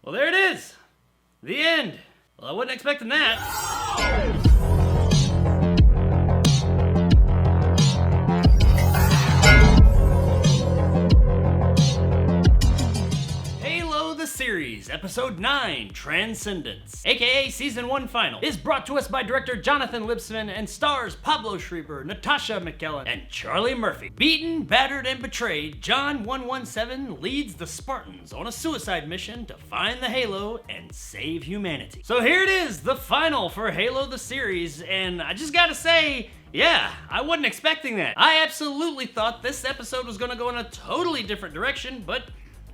Well, there it is. The end. Well, I wasn't expecting that. Series, Episode 9, Transcendence, aka Season 1 Final, is brought to us by director Jonathan Lipsman and stars Pablo Schreiber, Natasha McKellen, and Charlie Murphy. Beaten, battered, and betrayed, John 117 leads the Spartans on a suicide mission to find the Halo and save humanity. So here it is, the final for Halo the series, and I just gotta say, yeah, I wasn't expecting that. I absolutely thought this episode was gonna go in a totally different direction, but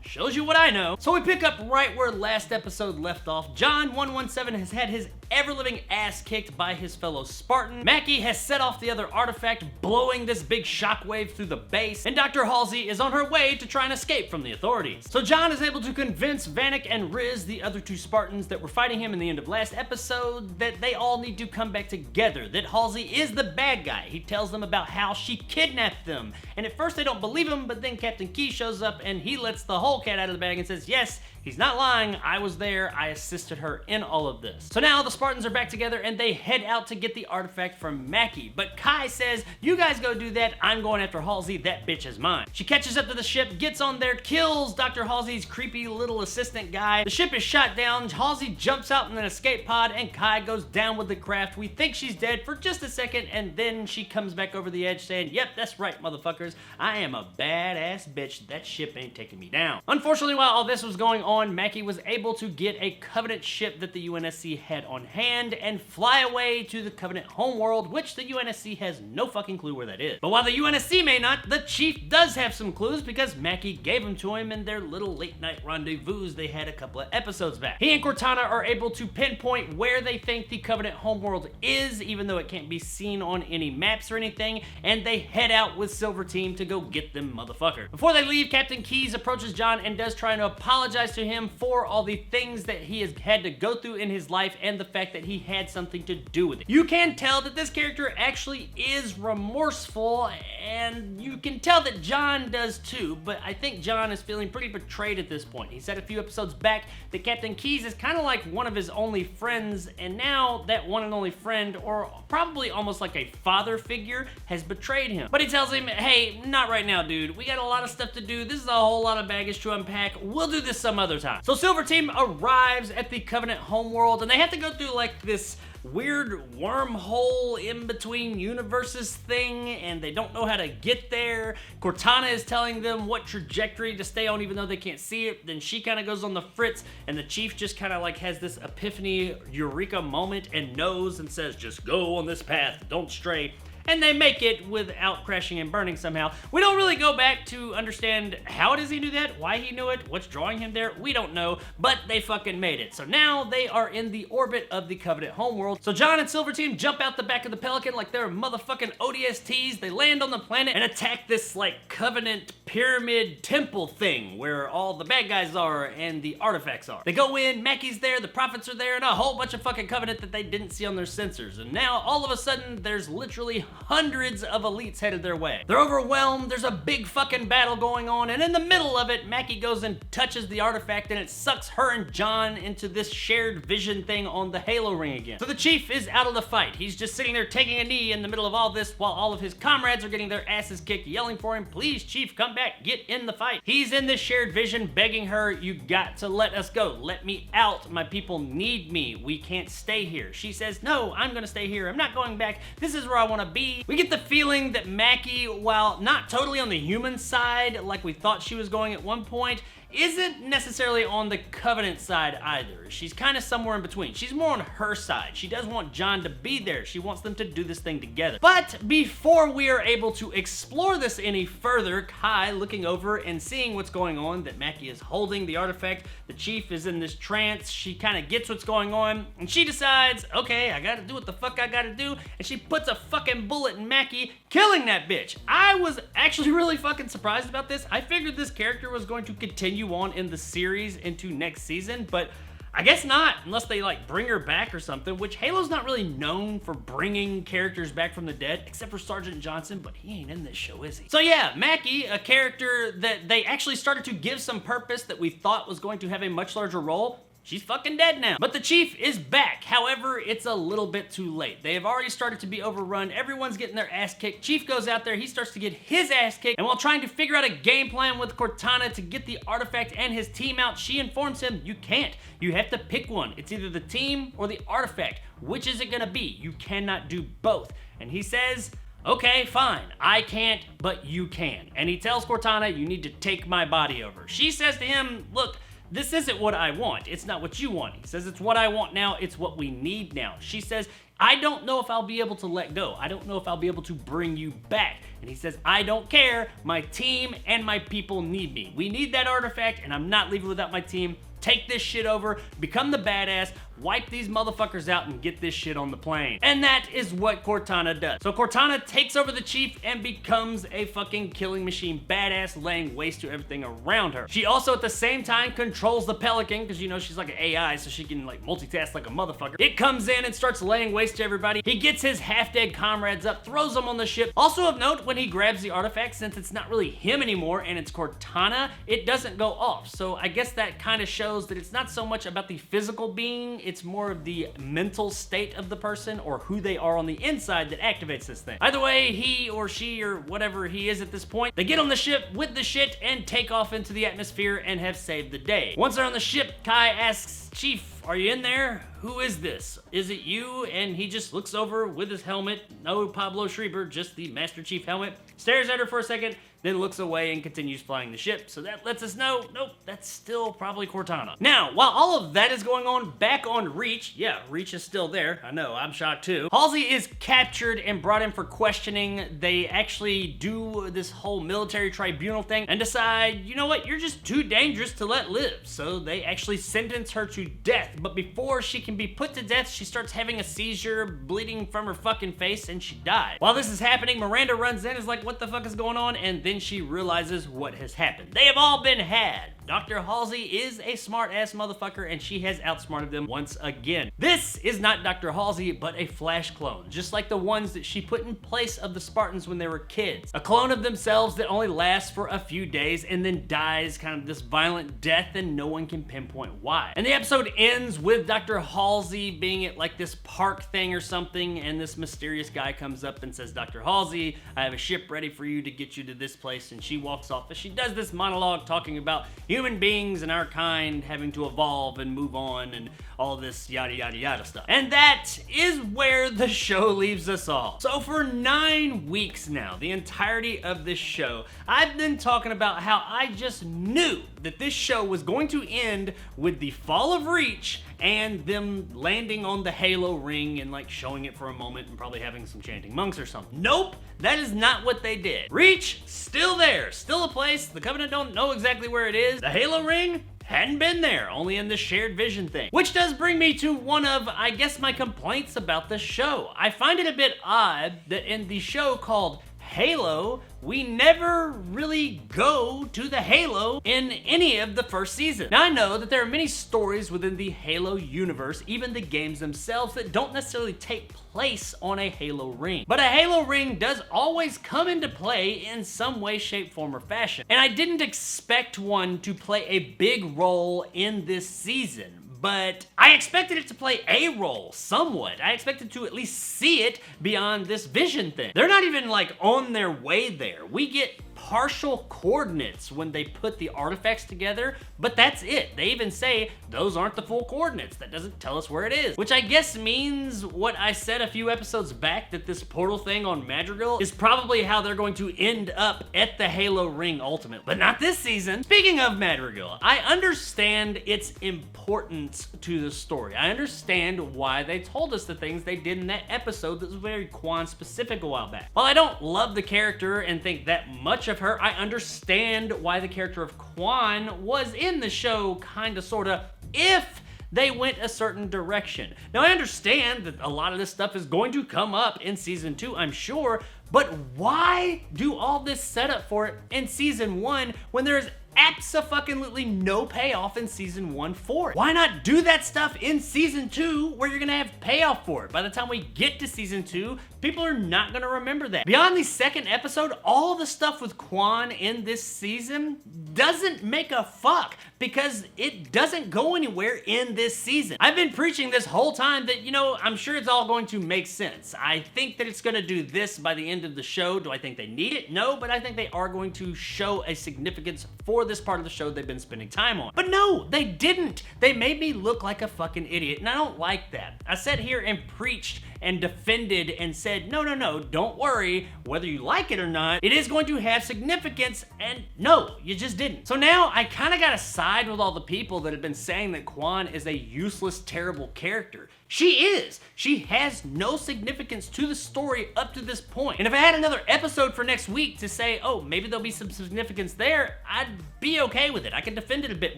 shows you what I know. So we pick up right where last episode left off. John 117 has had his ever-living ass kicked by his fellow Spartan. Mackie has set off the other artifact, blowing this big shockwave through the base, and Dr. Halsey is on her way to try and escape from the authorities. So John is able to convince Vanek and Riz, the other two Spartans that were fighting him in the end of last episode, that they all need to come back together, that Halsey is the bad guy. He tells them about how she kidnapped them, and at first they don't believe him, but then Captain Key shows up and he lets the whole cat out of the bag and says, yes, he's not lying, I was there, I assisted her in all of this. So now the Spartans are back together and they head out to get the artifact from Mackie. But Kai says, you guys go do that, I'm going after Halsey, that bitch is mine. She catches up to the ship, gets on there, kills Dr. Halsey's creepy little assistant guy. The ship is shot down, Halsey jumps out in an escape pod, and Kai goes down with the craft. We think she's dead for just a second, and then she comes back over the edge saying, yep, that's right, motherfuckers, I am a badass bitch, that ship ain't taking me down. Unfortunately, while all this was going on, Mackie was able to get a Covenant ship that the UNSC had on hand and fly away to the Covenant homeworld, which the UNSC has no fucking clue where that is. But while the UNSC may not, the Chief does have some clues because Mackie gave them to him in their little late night rendezvous they had a couple of episodes back. He and Cortana are able to pinpoint where they think the Covenant homeworld is, even though it can't be seen on any maps or anything, and they head out with Silver Team to go get them motherfuckers. Before they leave, Captain Keyes approaches John and does try to apologize to him for all the things that he has had to go through in his life and the fact that he had something to do with it. You can tell that this character actually is remorseful, and you can tell that John does too, but I think John is feeling pretty betrayed at this point. He said a few episodes back that Captain Keyes is kind of like one of his only friends, and now that one and only friend, or probably almost like a father figure, has betrayed him. But he tells him, hey, not right now, dude. We got a lot of stuff to do. This is a whole lot of baggage to unpack. We'll do this some other time. So Silver Team arrives at the Covenant homeworld, and they have to go through like this weird wormhole in between universes thing, and they don't know how to get there. Cortana is telling them what trajectory to stay on even though they can't see it. Then she kind of goes on the fritz, and the Chief just kind of like has this epiphany eureka moment and knows and says, just go on this path, don't stray. And they make it without crashing and burning somehow. We don't really go back to understand how does he do that, why he knew it, what's drawing him there, we don't know, but they fucking made it. So now they are in the orbit of the Covenant homeworld. So John and Silver Team jump out the back of the Pelican like they're motherfucking ODSTs. They land on the planet and attack this like Covenant pyramid temple thing where all the bad guys are and the artifacts are. They go in, Mackie's there, the prophets are there, and a whole bunch of fucking Covenant that they didn't see on their sensors. And now all of a sudden there's literally hundreds of elites headed their way. They're overwhelmed, there's a big fucking battle going on, and in the middle of it, Mackie goes and touches the artifact and it sucks her and John into this shared vision thing on the Halo ring again. So the Chief is out of the fight. He's just sitting there taking a knee in the middle of all this while all of his comrades are getting their asses kicked, yelling for him, please Chief, come back, get in the fight. He's in this shared vision begging her, you got to let us go, let me out, my people need me, we can't stay here. She says, no, I'm gonna stay here, I'm not going back, this is where I wanna be. We get the feeling that Mackie, while not totally on the human side like we thought she was going at one point, isn't necessarily on the Covenant side either. She's kind of somewhere in between. She's more on her side. She does want John to be there. She wants them to do this thing together. But before we are able to explore this any further, Kai looking over and seeing what's going on, that Mackie is holding the artifact, the Chief is in this trance, she kind of gets what's going on, and she decides, okay, I gotta do what the fuck I gotta do, and she puts a fucking bullet in Mackie, killing that bitch. I was actually really fucking surprised about this. I figured this character was going to continue on in the series into next season, but I guess not, unless they like bring her back or something, which Halo's not really known for bringing characters back from the dead, except for Sergeant Johnson, but he ain't in this show, is he? So yeah, Mackie, a character that they actually started to give some purpose that we thought was going to have a much larger role, she's fucking dead now. But the Chief is back. However, it's a little bit too late. They have already started to be overrun. Everyone's getting their ass kicked. Chief goes out there. He starts to get his ass kicked. And while trying to figure out a game plan with Cortana to get the artifact and his team out, she informs him, you can't. You have to pick one. It's either the team or the artifact. Which is it gonna be? You cannot do both. And he says, okay, fine. I can't, but you can. And he tells Cortana, you need to take my body over. She says to him, look, this isn't what I want. It's not what you want. He says, it's what I want now. It's what we need now. She says, I don't know if I'll be able to let go. I don't know if I'll be able to bring you back. And he says, I don't care. My team and my people need me. We need that artifact, and I'm not leaving without my team. Take this shit over, become the badass, wipe these motherfuckers out, and get this shit on the plane. And that is what Cortana does. So Cortana takes over the Chief and becomes a fucking killing machine badass, laying waste to everything around her. She also at the same time controls the Pelican, because you know she's like an AI, so she can like multitask like a motherfucker. It comes in and starts laying waste to everybody. He gets his half-dead comrades up, throws them on the ship. Also of note, when he grabs the artifact, since it's not really him anymore and it's Cortana, it doesn't go off. So I guess that kind of shows that it's not so much about the physical being, it's more of the mental state of the person or who they are on the inside that activates this thing. Either way, he or she or whatever he is at this point, they get on the ship with the shit and take off into the atmosphere and have saved the day. Once they're on the ship, Kai asks, Chief, are you in there? Who is this? Is it you? And he just looks over with his helmet. No Pablo Schreiber, just the Master Chief helmet. Stares at her for a second, then looks away and continues flying the ship. So that lets us know, nope, that's still probably Cortana. Now, while all of that is going on, back on Reach, yeah, Reach is still there. I know, I'm shocked too. Halsey is captured and brought in for questioning. They actually do this whole military tribunal thing and decide, you know what, you're just too dangerous to let live. So they actually sentence her to death. But before she can be put to death, she starts having a seizure, bleeding from her fucking face, and she dies. While this is happening, Miranda runs in, is like, what the fuck is going on? And then she realizes what has happened. They have all been had. Dr. Halsey is a smart-ass motherfucker, and she has outsmarted them once again. This is not Dr. Halsey, but a Flash clone, just like the ones that she put in place of the Spartans when they were kids. A clone of themselves that only lasts for a few days and then dies kind of this violent death, and no one can pinpoint why. And the episode ends with Dr. Halsey being at like this park thing or something, and this mysterious guy comes up and says, Dr. Halsey, I have a ship ready for you to get you to this place, and she walks off as she does this monologue talking about human beings and our kind having to evolve and move on and all this yada yada yada stuff. And that is where the show leaves us all. So for 9 weeks now, the entirety of this show, I've been talking about how I just knew that this show was going to end with the fall of Reach and them landing on the Halo ring and like showing it for a moment and probably having some chanting monks or something. Nope, that is not what they did. Reach, still there, still a place. The Covenant don't know exactly where it is. The Halo ring hadn't been there, only in the shared vision thing. Which does bring me to one of, I guess, my complaints about the show. I find it a bit odd that in the show called Halo, we never really go to the Halo in any of the first season. Now I know that there are many stories within the Halo universe, even the games themselves, that don't necessarily take place on a Halo ring. But a Halo ring does always come into play in some way, shape, form, or fashion. And I didn't expect one to play a big role in this season. But I expected it to play a role, somewhat. I expected to at least see it beyond this vision thing. They're not even like on their way there. We get partial coordinates when they put the artifacts together, but that's it. They even say those aren't the full coordinates. That doesn't tell us where it is, which I guess means what I said a few episodes back, that this portal thing on Madrigal is probably how they're going to end up at the Halo ring ultimately, but not this season. Speaking of Madrigal, I understand its importance to the story. I understand why they told us the things they did in that episode that was very Quan specific a while back. While I don't love the character and think that much of her, I understand why the character of Quan was in the show, kinda, sorta, if they went a certain direction. Now I understand that a lot of this stuff is going to come up in season 2, I'm sure, but why do all this setup for it in season 1 when there's absolutely no payoff in season 1 for it. Why not do that stuff in season 2 where you're gonna have payoff for it? By the time we get to season 2, people are not gonna remember that. Beyond the second episode, all the stuff with Quan in this season doesn't make a fuck because it doesn't go anywhere in this season. I've been preaching this whole time that, you know, I'm sure it's all going to make sense. I think that it's gonna do this by the end of the show. Do I think they need it? No, but I think they are going to show a significance for this part of the show they've been spending time on. But no, they didn't. They made me look like a fucking idiot, and I don't like that. I sat here and preached and defended and said, no, don't worry, whether you like it or not, it is going to have significance, and no, you just didn't. So now I kind of gotta side with all the people that have been saying that Quan is a useless, terrible character. She is. She has no significance to the story up to this point. And if I had another episode for next week to say, oh, maybe there'll be some significance there, I'd be okay with it. I can defend it a bit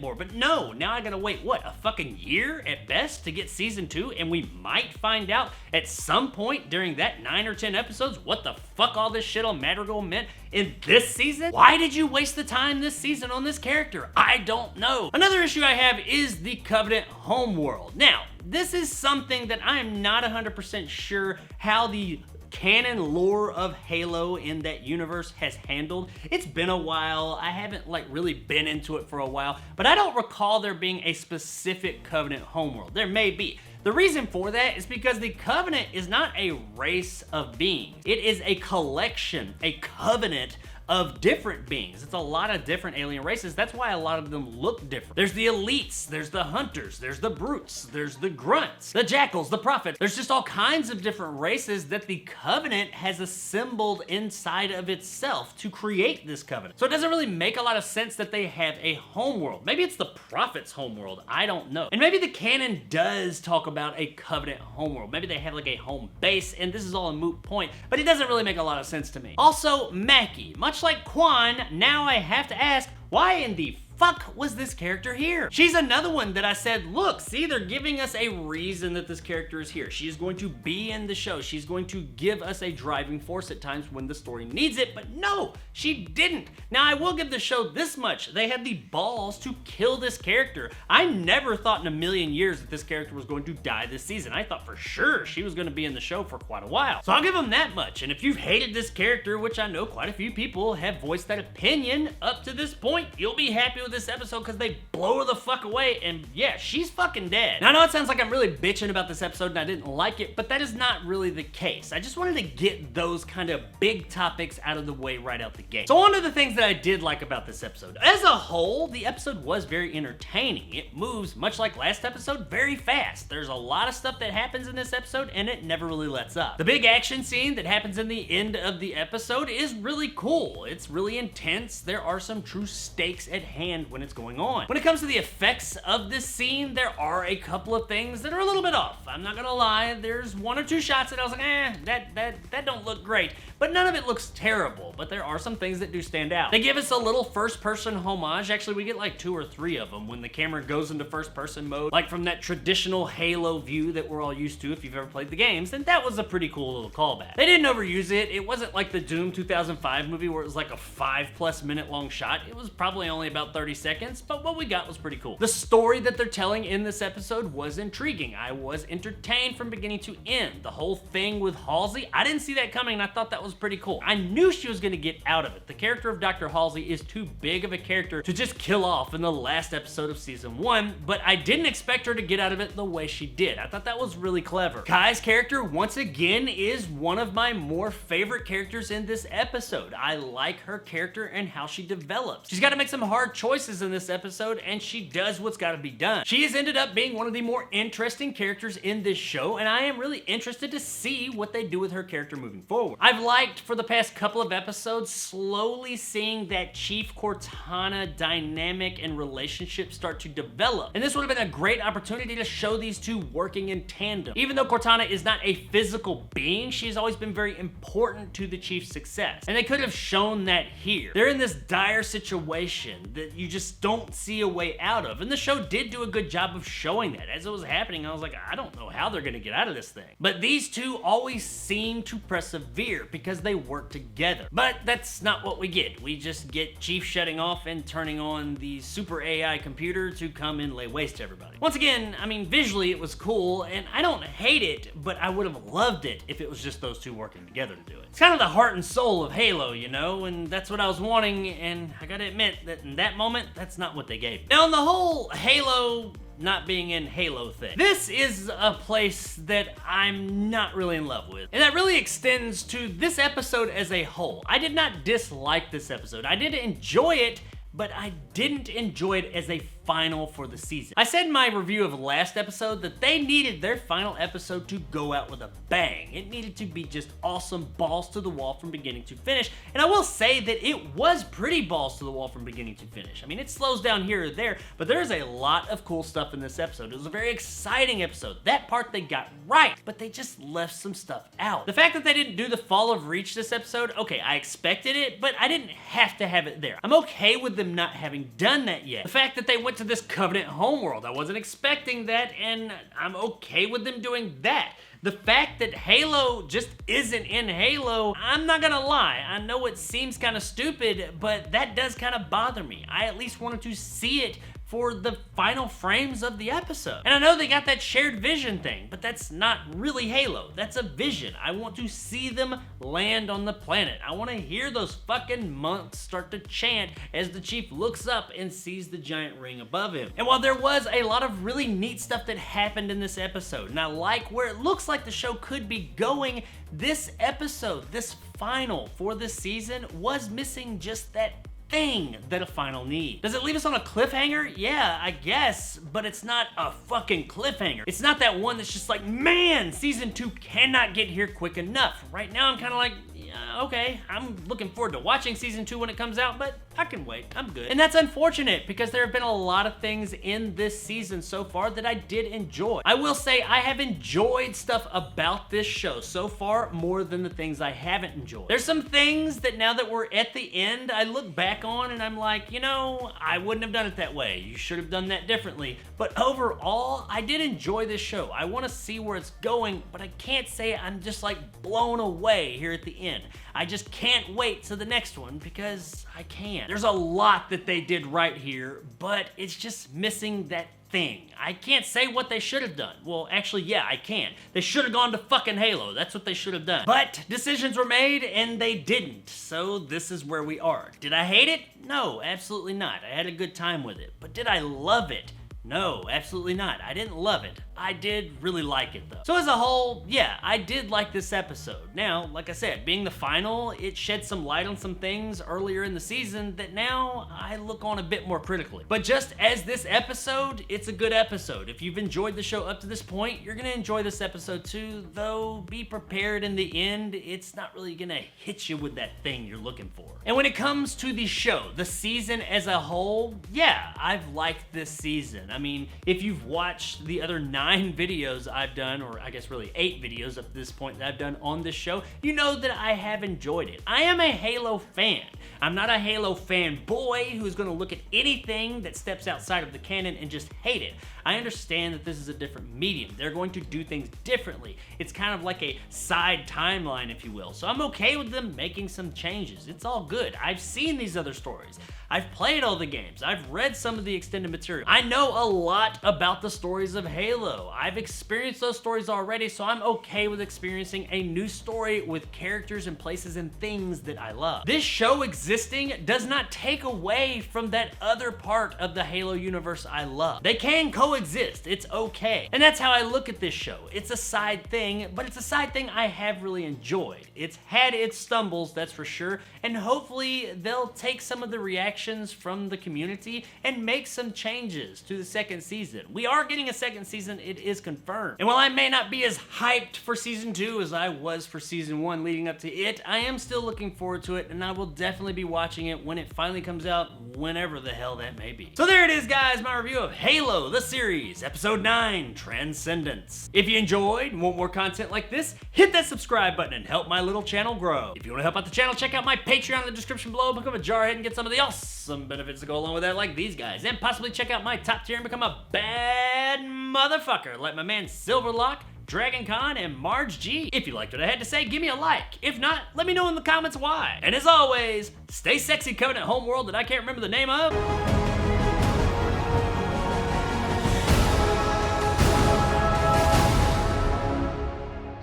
more. But no, now I gotta wait, what, a fucking year at best to get season 2? And we might find out at some point during that 9 or 10 episodes what the fuck all this shit on Madrigal meant in this season? Why did you waste the time this season on this character? I don't know. Another issue I have is the Covenant homeworld. Now, this is something that I am not 100% sure how the canon lore of Halo in that universe has handled. It's been a while. I haven't really been into it for a while, but I don't recall there being a specific Covenant homeworld. There may be. The reason for that is because the Covenant is not a race of beings. It is a collection, a covenant of different beings. It's a lot of different alien races. That's why a lot of them look different. There's the elites, there's the hunters, there's the brutes, there's the grunts, the jackals, the prophets. There's just all kinds of different races that the Covenant has assembled inside of itself to create this Covenant. So it doesn't really make a lot of sense that they have a homeworld. Maybe it's the prophets' homeworld. I don't know. And maybe the canon does talk about a Covenant homeworld. Maybe they have a home base, and this is all a moot point, but it doesn't really make a lot of sense to me. Also, Mackie. Much like Quan, now I have to ask, why in the fuck was this character here? She's another one that I said, look, see, they're giving us a reason that this character is here. She's going to be in the show. She's going to give us a driving force at times when the story needs it, but no, she didn't. Now, I will give the show this much. They had the balls to kill this character. I never thought in a million years that this character was going to die this season. I thought for sure she was going to be in the show for quite a while. So I'll give them that much. And if you've hated this character, which I know quite a few people have voiced that opinion up to this point, you'll be happy with this episode because they blow her the fuck away, and yeah, she's fucking dead. Now, I know it sounds like I'm really bitching about this episode and I didn't like it, but that is not really the case. I just wanted to get those kind of big topics out of the way right out the gate. So on to the things that I did like about this episode. As a whole, the episode was very entertaining. It moves, much like last episode, very fast. There's a lot of stuff that happens in this episode and it never really lets up. The big action scene that happens in the end of the episode is really cool. It's really intense. There are some true stakes at hand when it's going on. When it comes to the effects of this scene, there are a couple of things that are a little bit off. I'm not gonna lie, there's 1 or 2 shots that I was like, that don't look great, but none of it looks terrible, but there are some things that do stand out. They give us a little first-person homage. Actually, we get 2 or 3 of them when the camera goes into first-person mode, like from that traditional Halo view that we're all used to if you've ever played the games, and that was a pretty cool little callback. They didn't overuse it. It wasn't like the Doom 2005 movie where it was like a 5+ minute long shot. It was probably only about 30 seconds, but what we got was pretty cool. The story that they're telling in this episode was intriguing. I was entertained from beginning to end. The whole thing with Halsey, I didn't see that coming, and I thought that was pretty cool. I knew she was gonna get out of it. The character of Dr. Halsey is too big of a character to just kill off in the last episode of season 1, but I didn't expect her to get out of it the way she did. I thought that was really clever. Kai's character, once again, is one of my more favorite characters in this episode. I like her character and how she develops. She's got to make some hard choices in this episode, and she does what's got to be done. She has ended up being one of the more interesting characters in this show, and I am really interested to see what they do with her character moving forward. I've liked, for the past couple of episodes, slowly seeing that Chief Cortana dynamic and relationship start to develop, and this would have been a great opportunity to show these two working in tandem. Even though Cortana is not a physical being, she's always been very important to the Chief's success, and they could have shown that here. They're in this dire situation that you just don't see a way out of. And the show did do a good job of showing that. As it was happening, I was like, I don't know how they're gonna get out of this thing. But these two always seem to persevere because they work together. But that's not what we get. We just get Chief shutting off and turning on the super AI computer to come and lay waste to everybody. Once again, I mean, visually it was cool, and I don't hate it, but I would have loved it if it was just those two working together to do it. It's kind of the heart and soul of Halo, you know, and that's what I was wanting, and I gotta admit that in that moment, that's not what they gave me. Now, on the whole Halo not being in Halo thing, this is a place that I'm not really in love with. And that really extends to this episode as a whole. I did not dislike this episode. I did enjoy it, but I didn't enjoy it as a final for the season. I said in my review of last episode that they needed their final episode to go out with a bang. It needed to be just awesome, balls to the wall from beginning to finish. And I will say that it was pretty balls to the wall from beginning to finish. I mean, it slows down here or there, but there's a lot of cool stuff in this episode. It was a very exciting episode. That part they got right, but they just left some stuff out. The fact that they didn't do the Fall of Reach this episode, okay, I expected it, but I didn't have to have it there. I'm okay with them not having done that yet. The fact that they went to this Covenant homeworld, I wasn't expecting that, and I'm okay with them doing that. The fact that Halo just isn't in Halo, I'm not gonna lie, I know it seems kind of stupid, but that does kind of bother me. I at least wanted to see it for the final frames of the episode. And I know they got that shared vision thing, but that's not really Halo. That's a vision. I want to see them land on the planet. I want to hear those fucking monks start to chant as the Chief looks up and sees the giant ring above him. And while there was a lot of really neat stuff that happened in this episode, and I like where it looks like the show could be going, this episode, this final for this season, was missing just that thing that a final needs. Does it leave us on a cliffhanger? Yeah, I guess, but it's not a fucking cliffhanger. It's not that one that's just like, man, season 2 cannot get here quick enough. Right now I'm kind of like, yeah, okay, I'm looking forward to watching season 2 when it comes out, but I can wait, I'm good. And that's unfortunate because there have been a lot of things in this season so far that I did enjoy. I will say I have enjoyed stuff about this show so far more than the things I haven't enjoyed. There's some things that now that we're at the end, I look back on and I'm like, you know, I wouldn't have done it that way. You should have done that differently. But overall, I did enjoy this show. I want to see where it's going, but I can't say I'm just like blown away here at the end. I just can't wait to the next one because I can't. There's a lot that they did right here, but it's just missing that thing. I can't say what they should have done. Well, actually, yeah, I can. They should have gone to fucking Halo. That's what they should have done. But decisions were made and they didn't. So this is where we are. Did I hate it? No, absolutely not. I had a good time with it. But did I love it? No, absolutely not. I didn't love it. I did really like it though. So as a whole, yeah, I did like this episode. Now, like I said, being the final, it shed some light on some things earlier in the season that now I look on a bit more critically. But just as this episode, it's a good episode. If you've enjoyed the show up to this point, you're gonna enjoy this episode too, though be prepared in the end, it's not really gonna hit you with that thing you're looking for. And when it comes to the show, the season as a whole, yeah, I've liked this season. I mean, if you've watched the other 9 videos I've done, or I guess really 8 videos up to this point that I've done on this show, you know that I have enjoyed it. I am a Halo fan. I'm not a Halo fanboy who's gonna look at anything that steps outside of the canon and just hate it. I understand that this is a different medium. They're going to do things differently. It's kind of like a side timeline, if you will. So I'm okay with them making some changes. It's all good. I've seen these other stories. I've played all the games. I've read some of the extended material. I know a lot about the stories of Halo. I've experienced those stories already, so I'm okay with experiencing a new story with characters and places and things that I love. This show existing does not take away from that other part of the Halo universe I love. They can coexist. It's okay. And that's how I look at this show. It's a side thing, but it's a side thing I have really enjoyed. It's had its stumbles, that's for sure, and hopefully they'll take some of the reactions from the community and make some changes to the second season. We are getting a second season it is confirmed. And while I may not be as hyped for season 2 as I was for season 1 leading up to it, I am still looking forward to it, and I will definitely be watching it when it finally comes out, whenever the hell that may be. So there it is, guys, my review of Halo, the series, episode 9, Transcendence. If you enjoyed and want more content like this, hit that subscribe button and help my little channel grow. If you want to help out the channel, check out my Patreon in the description below, become a jarhead and get some of the awesome benefits that go along with that, like these guys, and possibly check out my top tier and become a bad motherfucker like my man Silverlock, Dragon Con, and Marge G. If you liked what I had to say, give me a like. If not, let me know in the comments why. And as always, stay sexy, Covenant homeworld that I can't remember the name of.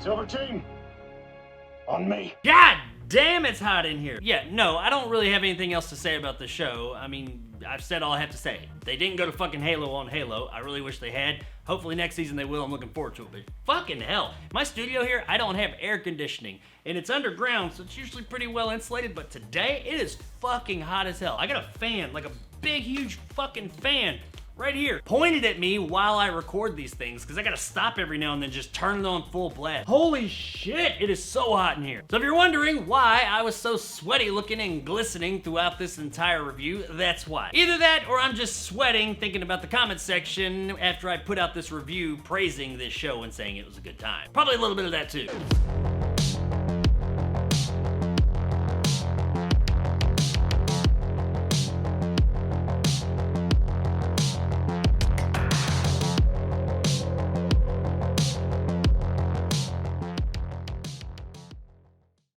Silver team, on me. God damn, it's hot in here. Yeah, no, I don't really have anything else to say about the show. I mean, I've said all I have to say. They didn't go to fucking Halo on Halo. I really wish they had. Hopefully next season they will. I'm looking forward to it. But fucking hell, my studio here, I don't have air conditioning. And it's underground, so it's usually pretty well insulated. But today, it is fucking hot as hell. I got a fan, like a big, huge fucking fan right here, pointed at me while I record these things, because I gotta stop every now and then, just turn it on full blast. Holy shit, it is so hot in here. So if you're wondering why I was so sweaty looking and glistening throughout this entire review, that's why. Either that, or I'm just sweating thinking about the comment section after I put out this review praising this show and saying it was a good time. Probably a little bit of that too.